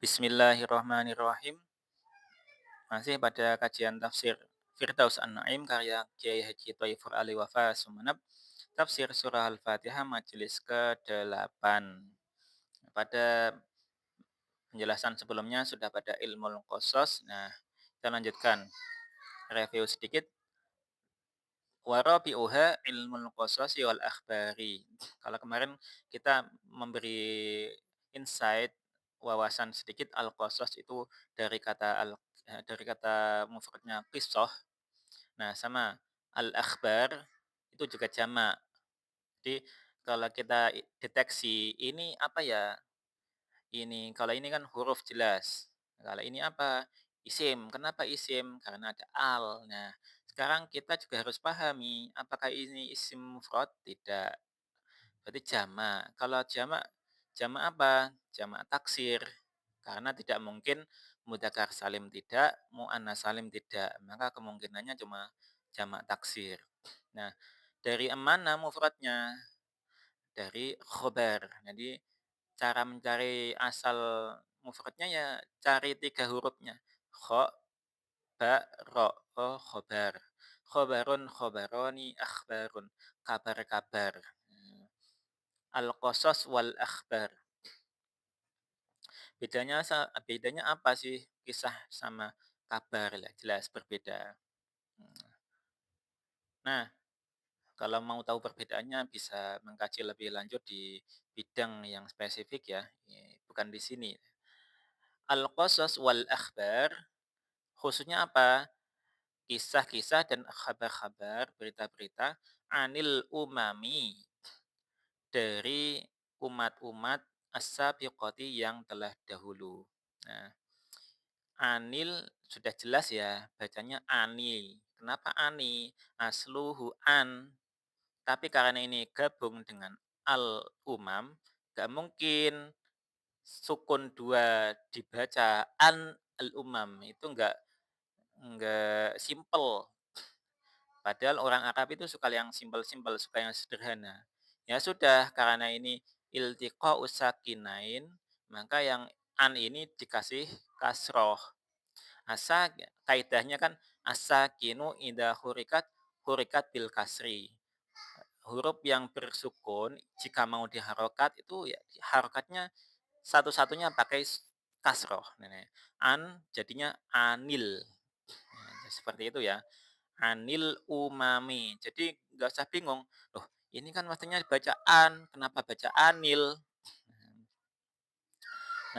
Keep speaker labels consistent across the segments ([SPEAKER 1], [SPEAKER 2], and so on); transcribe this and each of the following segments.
[SPEAKER 1] Bismillahirrahmanirrahim. Masih pada kajian tafsir Firdaus An-Naim karya Kiai Haji Thaifur Ali Wafa Sumeneb. Tafsir surah Al-Fatihah majelis ke-8. Pada penjelasan sebelumnya sudah pada ilmu qasas. Nah, kita lanjutkan review sedikit. Warabi'uha ilmu qasasi wal akhbari. Kalau kemarin kita memberi insight wawasan sedikit al-qasas itu dari dari kata mufradnya qissah. Nah, sama al-akhbar itu juga jamak. Jadi kalau kita deteksi ini apa ya? Ini kalau ini kan huruf jelas. Kalau ini apa? Isim. Kenapa isim? Karena ada al. Nah, sekarang kita juga harus pahami apakah ini isim mufrad? Tidak. Berarti jamak. Kalau jamak, jamak apa? Jamak taksir. Karena tidak mungkin mudzakkar salim tidak, muannas salim tidak. Maka kemungkinannya cuma jamak taksir. Nah, dari mana mufradnya? Dari khobar. Jadi cara mencari asal mufradnya ya cari 3 hurufnya. Kha, ba, ra. Oh, khobar. Khobarun, khobaroni, akhbarun. Kabar-kabar. Al-qasas wal akhbar. Bedanya apa sih kisah sama kabar? Lah jelas berbeda. Hmm. Nah, kalau mau tahu perbedaannya bisa mengkaji lebih lanjut di bidang yang spesifik ya, bukan di sini. Al-qasas wal akhbar khususnya apa? Kisah-kisah dan kabar-kabar, berita-berita anil umami dari umat-umat as-sabiqati yang telah dahulu. Nah, anil sudah jelas ya, bacanya ani. Kenapa ani? Asluhu an. Tapi karena ini gabung dengan al-umam, gak mungkin sukun 2 dibaca an al-umam. Itu enggak simple. Padahal orang Arab itu suka yang simpel-simpel, suka yang sederhana. Ya sudah, karena ini iltiqa'us sakinain, maka yang an ini dikasih kasroh. Kaidahnya kan as-sakinu idza hurikat bil kasri. Huruf yang bersukun jika mau diharokat itu ya harokatnya satu-satunya pakai kasroh. Nah, an jadinya anil. Nah, seperti itu ya. Anil umami. Jadi nggak usah bingung. Loh, ini kan mestinya baca an, kenapa baca anil?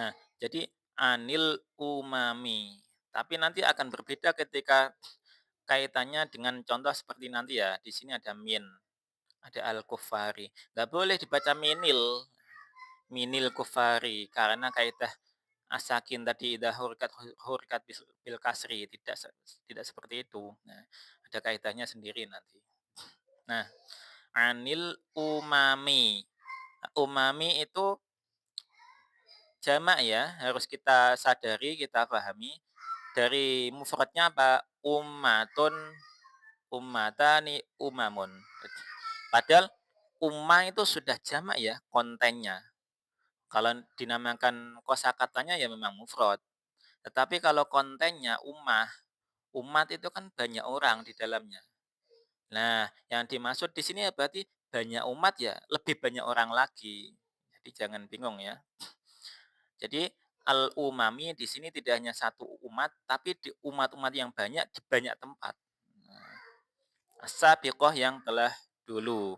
[SPEAKER 1] Nah, jadi anil umami. Tapi nanti akan berbeda ketika kaitannya dengan contoh seperti nanti ya. Di sini ada min, ada al-kufari. Nggak boleh dibaca minil, minil kufari karena kaidah asakin tadi idah hurikat bil kasri tidak seperti itu. Nah, ada kaidahnya sendiri nanti. Nah, anil umami. Umami itu jamak ya, harus kita sadari, kita pahami. Dari mufradnya apa? Ummatun, ummatani, umamun. Padahal umma itu sudah jamak ya kontennya. Kalau dinamakan kosakatanya ya memang mufrad. Tetapi kalau kontennya ummah, umat itu kan banyak orang di dalamnya. Nah, yang dimaksud di sini ya berarti banyak umat ya, lebih banyak orang lagi. Jadi jangan bingung ya. Jadi al-umami di sini tidak hanya satu umat, tapi di umat-umat yang banyak di banyak tempat. Nah, as-sabiqah yang telah dulu.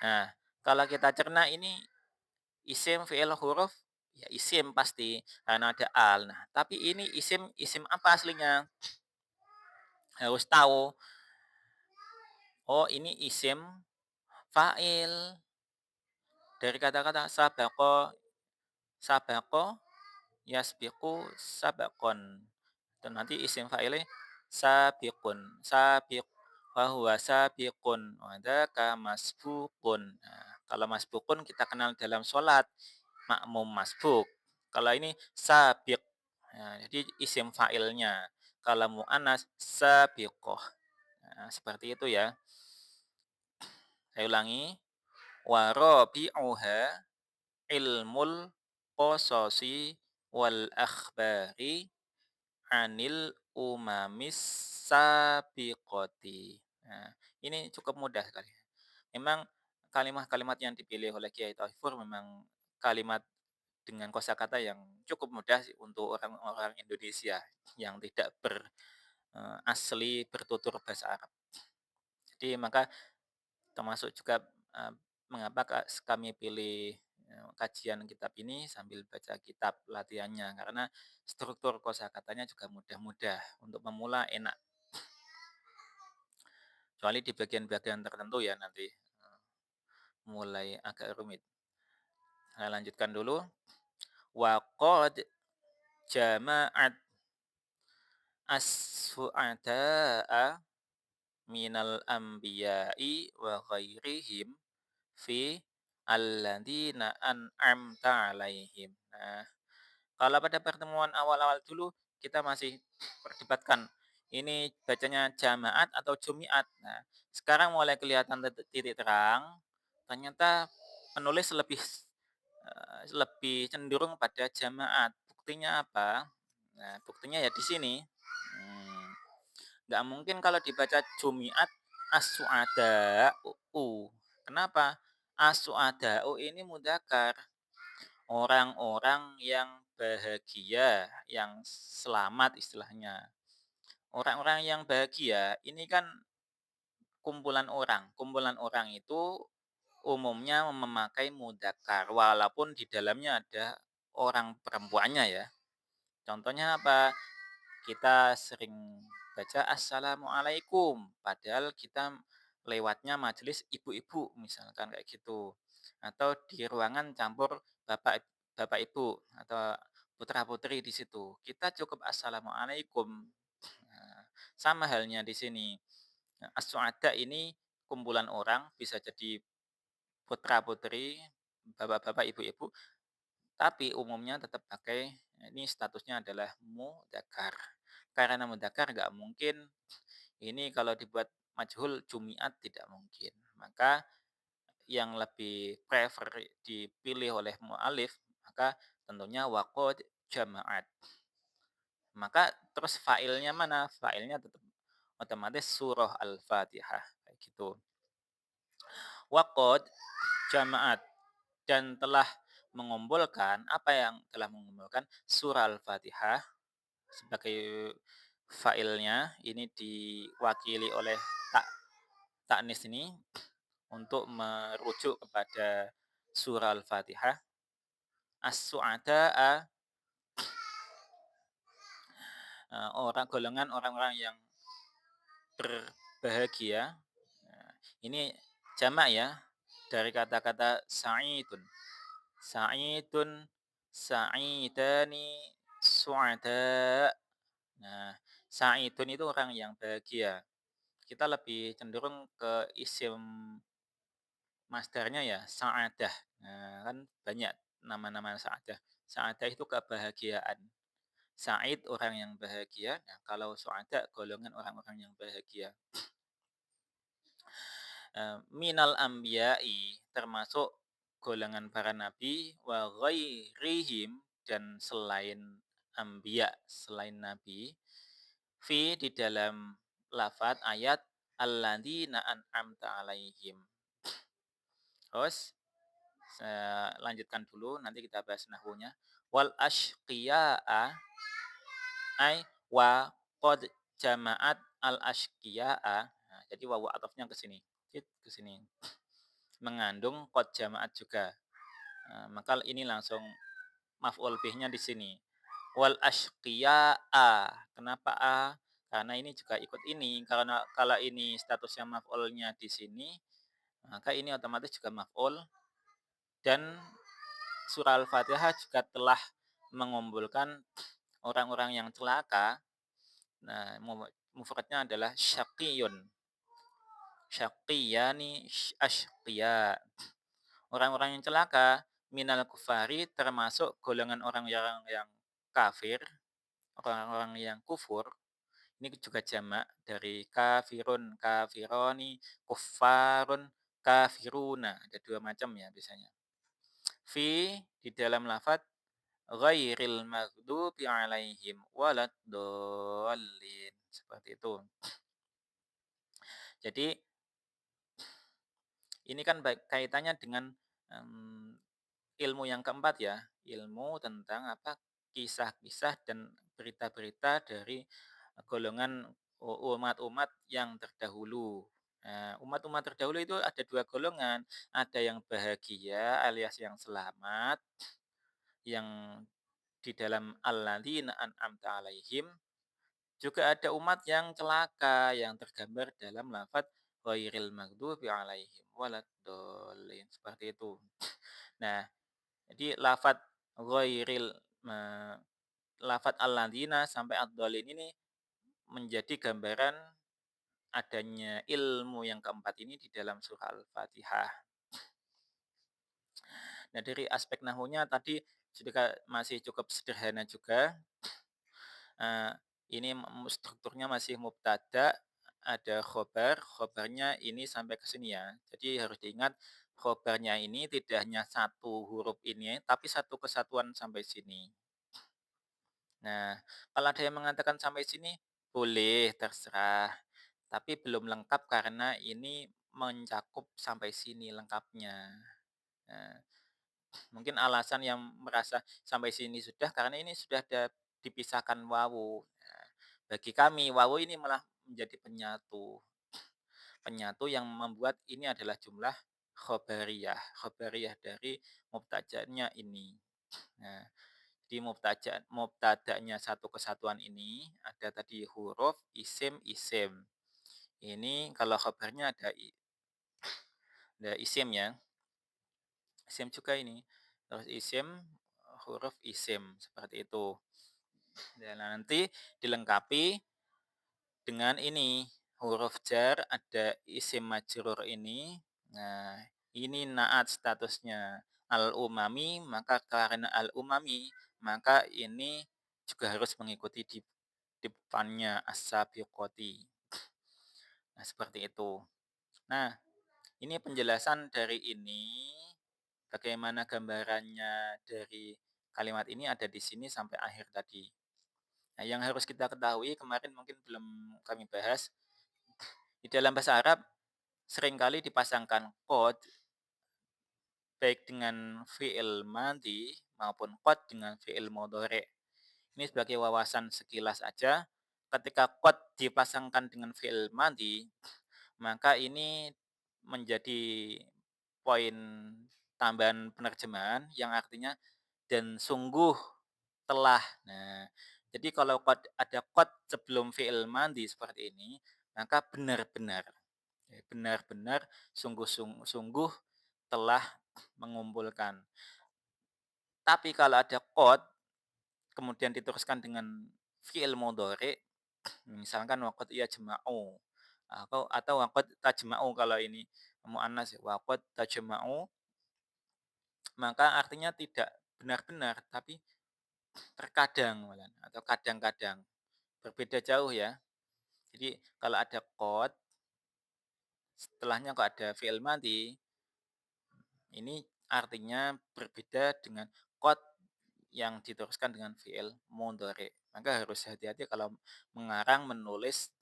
[SPEAKER 1] Nah, kalau kita cerna ini isim fi'il huruf ya isim pasti karena ada al. Nah, tapi ini isim isim apa aslinya? Harus tahu. Oh, ini isim fa'il dari kata-kata sabaqo. Sabaqo yasbiqu sabaqon. Dan nanti isim fa'ilnya sabiqun. Sabiq wa huwa sabiqun. Wa dzaka masbuqun. Nah, kalau masbuqun kita kenal dalam sholat makmum masbuk. Kalau ini sabiq. Nah, jadi isim fa'ilnya. Kalau mu'annas sabiqoh. Nah, seperti itu ya. Saya ulangi. Wa rabi'uha ilmul qasasi wal akhbari 'anil umamis sabiqati. Nah, ini cukup mudah sekali. Memang kalimat-kalimat yang dipilih oleh Kiai Taufikur memang kalimat dengan kosakata yang cukup mudah sih untuk orang-orang Indonesia yang tidak asli bertutur bahasa Arab. Jadi maka termasuk juga, mengapa kami pilih, kajian kitab ini sambil baca kitab latihannya, karena struktur kosakatanya juga mudah-mudah, untuk pemula enak, kecuali di bagian-bagian tertentu ya nanti, mulai agak rumit. Saya lanjutkan dulu, wa qad jama'at as-su'ada'a minal anbiya'i wa ghairihim fi alladzina an'amta 'alaihim. Nah, kalau pada pertemuan awal-awal dulu kita masih perdebatkan ini bacanya jamaat atau jumiat. Nah, sekarang mulai kelihatan titik terang, ternyata penulis lebih cenderung pada jamaat. Buktinya apa? Nah, buktinya ya di sini. Hmm, nggak mungkin kalau dibaca jumiat as-su'ada'u. Kenapa? As-su'ada'u ini mudzakkar. Orang-orang yang bahagia, yang selamat istilahnya. Orang-orang yang bahagia ini kan kumpulan orang. Kumpulan orang itu umumnya memakai mudzakkar walaupun di dalamnya ada orang perempuannya ya. Contohnya apa? Kita sering baca assalamualaikum padahal kita lewatnya majelis ibu-ibu misalkan kayak gitu. Atau di ruangan campur bapak bapak ibu atau putra-putri di situ. Kita cukup assalamualaikum. Nah, sama halnya di sini. Nah, as-su'ada ini kumpulan orang bisa jadi putra-putri, bapak-bapak, ibu-ibu, tapi umumnya tetap pakai ini statusnya adalah mudzakkar. Karena mudzakkar nggak mungkin ini kalau dibuat majhul jumiat tidak mungkin. Maka yang lebih prefer dipilih oleh mu'alif maka tentunya waqad jama'at. Maka terus failnya mana? Failnya tetap otomatis surah Al-Fatihah kayak gitu. Waqad jama'at dan telah mengumpulkan apa yang telah mengumpulkan surah Al-Fatihah sebagai failnya ini diwakili oleh taknis ini untuk merujuk kepada surah Al-Fatihah. As-su'ada'a orang golongan orang-orang yang berbahagia. Nah, ini jamak ya dari kata-kata sa'idun. Sa'idun, sa'idani, su'ada. Nah, sa'idun itu orang yang bahagia. Kita lebih cenderung ke isim masdarnya ya, sa'adah. Nah, kan banyak nama-nama sa'adah. Sa'adah itu kebahagiaan. Sa'id orang yang bahagia. Nah, kalau su'ada golongan orang-orang yang bahagia. Minal anbiya'i termasuk golongan para nabi wa ghairihim dan selain anbiya, selain nabi fi di dalam lafat ayat alladzina an'amta alaihim. Terus saya lanjutkan dulu nanti kita bahas nahwunya. Wal ashqiya'a ai wa qad jama'at al ashqiya'a. Nah, jadi wawu atofnya ke sini. Ke sini. Mengandung qad jama'at juga. Maka ini langsung maf'ul bihnya di sini. Wal ashqiya'a. Kenapa a? Karena ini juga ikut ini. Karena kalau ini statusnya maf'ulnya di sini, maka ini otomatis juga maf'ul dan surah Al-Fatihah juga telah mengumpulkan orang-orang yang celaka. Nah, mufradnya adalah syaqiyun. Syaqiyani asyqiya. Orang-orang yang celaka minal kufari termasuk golongan orang yang kafir, orang-orang yang kufur. Ini juga jamak dari kafirun, kafironi, kufarun, kafiruna. Ada dua macam ya biasanya. Fi di dalam lafat ghairil maghdubi 'alaihim waladdallin. Seperti itu. Jadi ini kan kaitannya dengan, mmm, ilmu yang keempat ya, ilmu tentang apa, kisah-kisah dan berita-berita dari golongan umat-umat yang terdahulu. Nah, umat-umat terdahulu itu ada 2 golongan, ada yang bahagia alias yang selamat, yang di dalam alladzina an'amta 'alaihim, juga ada umat yang celaka yang tergambar dalam lafadz ghairil maghdubi 'alaihim waladdallin, seperti itu. Nah, jadi ghairil me lafadz alladzina sampai ad-dhalin ini menjadi gambaran adanya ilmu yang keempat ini di dalam surah Al-Fatihah. Nah, dari aspek nahwunya tadi sudah masih cukup sederhana juga. Eee, ini strukturnya masih mubtada, ada khobar, khobarnya ini sampai ke sini ya. Jadi harus diingat khobarnya ini tidak hanya satu huruf ini, tapi satu kesatuan sampai sini. Nah, kalau ada yang mengatakan sampai sini, boleh, terserah. Tapi belum lengkap karena ini mencakup sampai sini lengkapnya. Nah, mungkin alasan yang merasa sampai sini sudah karena ini sudah ada dipisahkan wawu. Nah, bagi kami wawu ini malah menjadi penyatu. Penyatu yang membuat ini adalah jumlah khobariyah. Khobariyah dari mubtada'nya ini. Nah, di mubtada'nya satu kesatuan ini ada tadi huruf, isim, isim. Ini kalau khobarnya ada isim ya. Isim juga ini. Terus isim, huruf isim seperti itu. Dan nanti dilengkapi dengan ini huruf jar ada isim majrur ini. Nah, ini naat statusnya al-umami, maka karena al-umami, maka ini juga harus mengikuti di depannya as-sabiqati. Nah, seperti itu. Nah, ini penjelasan dari ini, bagaimana gambarannya dari kalimat ini ada di sini sampai akhir tadi. Nah, yang harus kita ketahui kemarin mungkin belum kami bahas, di dalam bahasa Arab seringkali dipasangkan qad baik dengan fi'il madhi maupun qad dengan fi'il mudhari'. Ini sebagai wawasan sekilas aja, ketika qad dipasangkan dengan fi'il madhi, maka ini menjadi poin tambahan penerjemahan yang artinya dan sungguh telah. Nah, jadi kalau ada qad sebelum fi'il madhi seperti ini, maka benar-benar, benar-benar sungguh telah mengumpulkan. Tapi kalau ada qad kemudian diteruskan dengan fi'il mudhari, misalkan waqad yajma'u atau waqad tajma'u kalau ini muannas ya, waqad tajma'u, maka artinya tidak benar-benar tapi terkadang malah atau kadang-kadang. Berbeda jauh ya. Jadi kalau ada qad setelahnya kok ada fi'il madhi, ini artinya berbeda dengan qad yang diteruskan dengan fi'il mudhari. Maka harus hati-hati kalau mengarang, menulis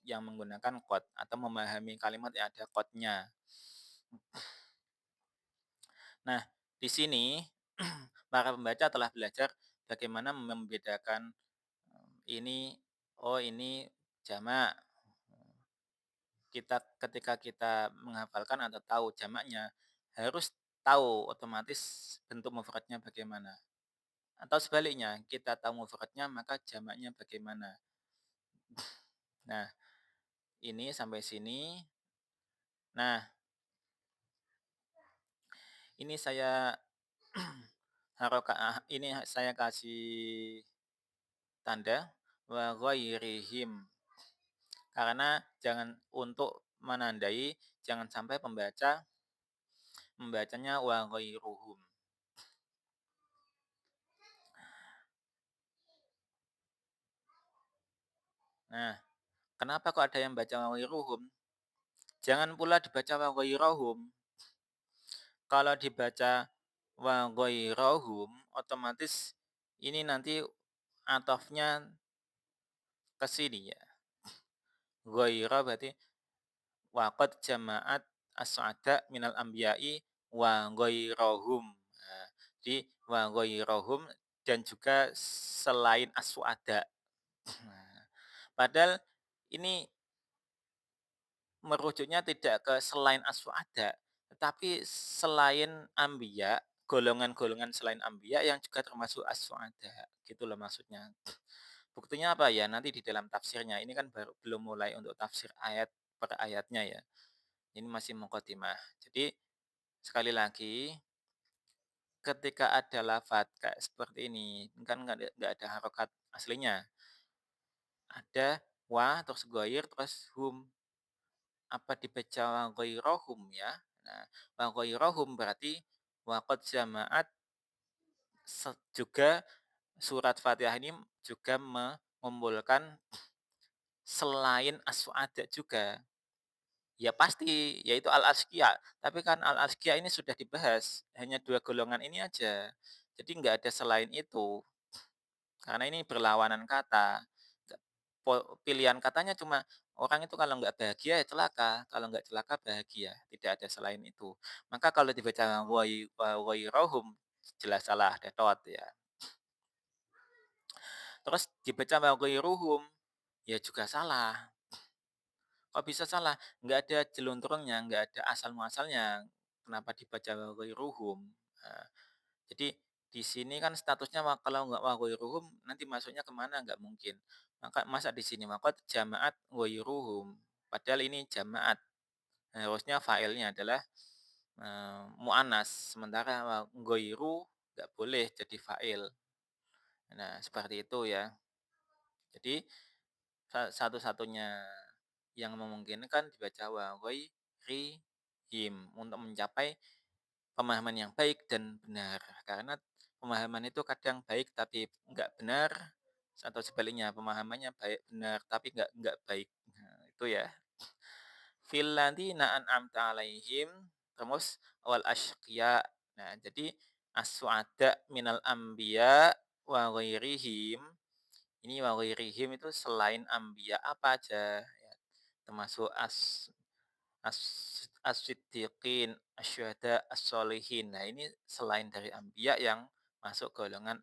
[SPEAKER 1] yang menggunakan qad atau memahami kalimat yang ada qadnya. Nah, di sini para pembaca telah belajar bagaimana membedakan ini, oh ini jamak. Ketika kita menghafalkan atau tahu jamaknya, harus tahu otomatis bentuk mufradnya bagaimana. Atau sebaliknya, kita tahu mufradnya maka jamaknya bagaimana. Nah, ini sampai sini. Nah, ini saya ini saya kasih tanda wa ghairihim. Karena jangan untuk menandai jangan sampai pembaca membacanya wa ghairuhum. Nah, kenapa kok ada yang baca wa ghairuhum? Jangan pula dibaca wa ghairahum. Kalau dibaca wa ghairahum, otomatis ini nanti atofnya ke sini ya. Ghaira berarti wa qad jama'at as-su'ada minal anbiya'i wa ghairahum. Nah, jadi wa ghairahum dan juga selain as-su'ada. Nah, padahal ini merujuknya tidak ke selain as-su'ada, tetapi selain anbiya, golongan-golongan selain anbiya yang juga termasuk as-su'ada, gitu loh maksudnya. Buktinya apa ya? Nanti di dalam tafsirnya, ini kan baru belum mulai untuk tafsir ayat per ayatnya ya. Ini masih mukadimah. Jadi sekali lagi, ketika ada lafadz kayak seperti ini, kan nggak ada harokat aslinya. Ada wa, terus goir, terus hum. Apa dibaca wa ghairahum ya? Nah, wa ghairahum berarti wa qad jama'at juga surat Fatihah ini juga mengumpulkan selain as-su'ada juga. Ya pasti, yaitu al-azkiya. Tapi kan al-azkiya ini sudah dibahas, hanya 2 golongan ini aja. Jadi nggak ada selain itu, karena ini berlawanan kata. Pilihan katanya cuma orang itu kalau nggak bahagia ya celaka, kalau nggak celaka bahagia, tidak ada selain itu. Maka kalau dibaca ghairahum jelas salah, ada dot ya. Terus dibaca ghairuhum ya juga salah. Kok bisa salah? Nggak ada jelunturungnya, nggak ada asal muasalnya. Kenapa dibaca ghairuhum? Nah, jadi di sini kan statusnya kalau nggak ghairuhum nanti masuknya kemana? Nggak mungkin. Masa di sini maka jamaat ghairuhum. Padahal ini jamaat. Harusnya fa'ilnya adalah mu'annas. Sementara ghairu nggak boleh jadi fa'il. Nah, seperti itu ya. Jadi satu-satunya yang memungkinkan dibaca wa ghairihim untuk mencapai pemahaman yang baik dan benar. Karena pemahaman itu kadang baik tapi enggak benar, atau sebaliknya pemahamannya baik benar tapi enggak baik. Nah, itu ya. Fil ladzina an'amta 'alaihim, terus wal asyqiya. Nah, jadi as-su'ada minal anbiya wa ghairihim. Ini wa ghairihim itu selain anbiya apa aja ya, termasuk as as-siddiqin, asyhada, as-sholihin. Nah, ini selain dari anbiya yang masuk golongan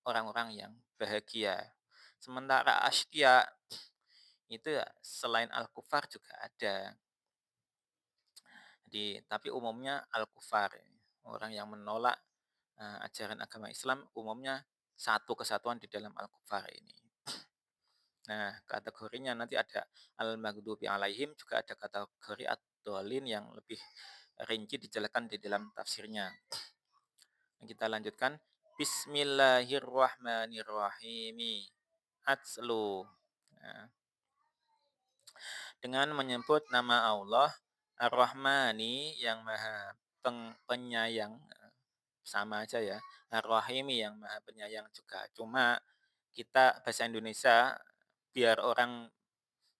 [SPEAKER 1] orang-orang yang bahagia. Sementara asyqiya itu ya selain al-kufar juga ada. Jadi, tapi umumnya al-kufar, orang yang menolak ajaran agama Islam umumnya satu kesatuan di dalam al-kufar ini. Nah, kategorinya nanti ada al-maghdubi alaihim, juga ada kategori ad-dhalin yang lebih rinci dijelaskan di dalam tafsirnya. Kita lanjutkan. Bismillahirrahmanirrahim. Atslu. Nah, dengan menyebut nama Allah Ar-Rahmani yang maha penyayang, sama aja ya. Ar-Rahimi yang maha penyayang juga. Cuma kita bahasa Indonesia biar orang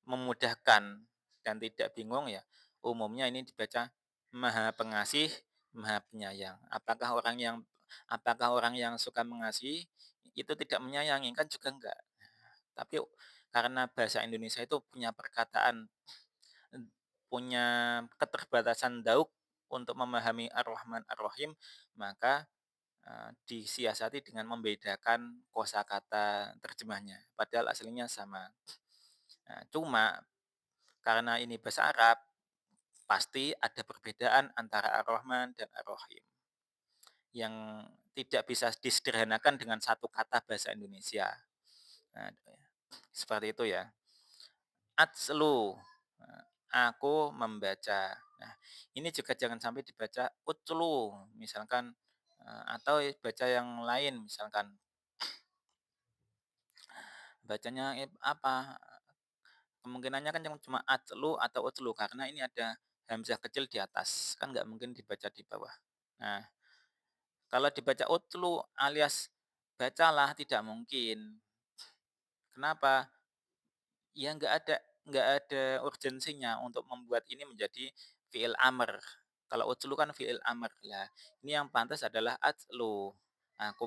[SPEAKER 1] memudahkan dan tidak bingung ya, umumnya ini dibaca Maha Pengasih, Maha Penyayang. Apakah orang yang suka mengasihi itu tidak menyayangi? Kan juga enggak. Tapi karena bahasa Indonesia itu punya perkataan, punya keterbatasan dauk untuk memahami Ar-Rahman Ar-Rahim, maka disiasati dengan membedakan kosakata terjemahnya, padahal aslinya sama. Nah, cuma karena ini bahasa Arab, pasti ada perbedaan antara Ar-Rahman dan Ar-Rahim yang tidak bisa disederhanakan dengan satu kata bahasa Indonesia. Nah, seperti itu ya. Atslu, aku membaca. Nah, ini juga jangan sampai dibaca utlu, misalkan, atau baca yang lain, misalkan bacanya apa, kemungkinannya kan cuma atslu atau utlu karena ini ada hamzah kecil di atas, kan nggak mungkin dibaca di bawah. Nah, kalau dibaca utlu alias bacalah tidak mungkin. Kenapa? Ya nggak ada urgensinya untuk membuat ini menjadi fi'il amr. Kalau utslu kan fi'il amr. Lah, ini yang pantas adalah atslu. Aku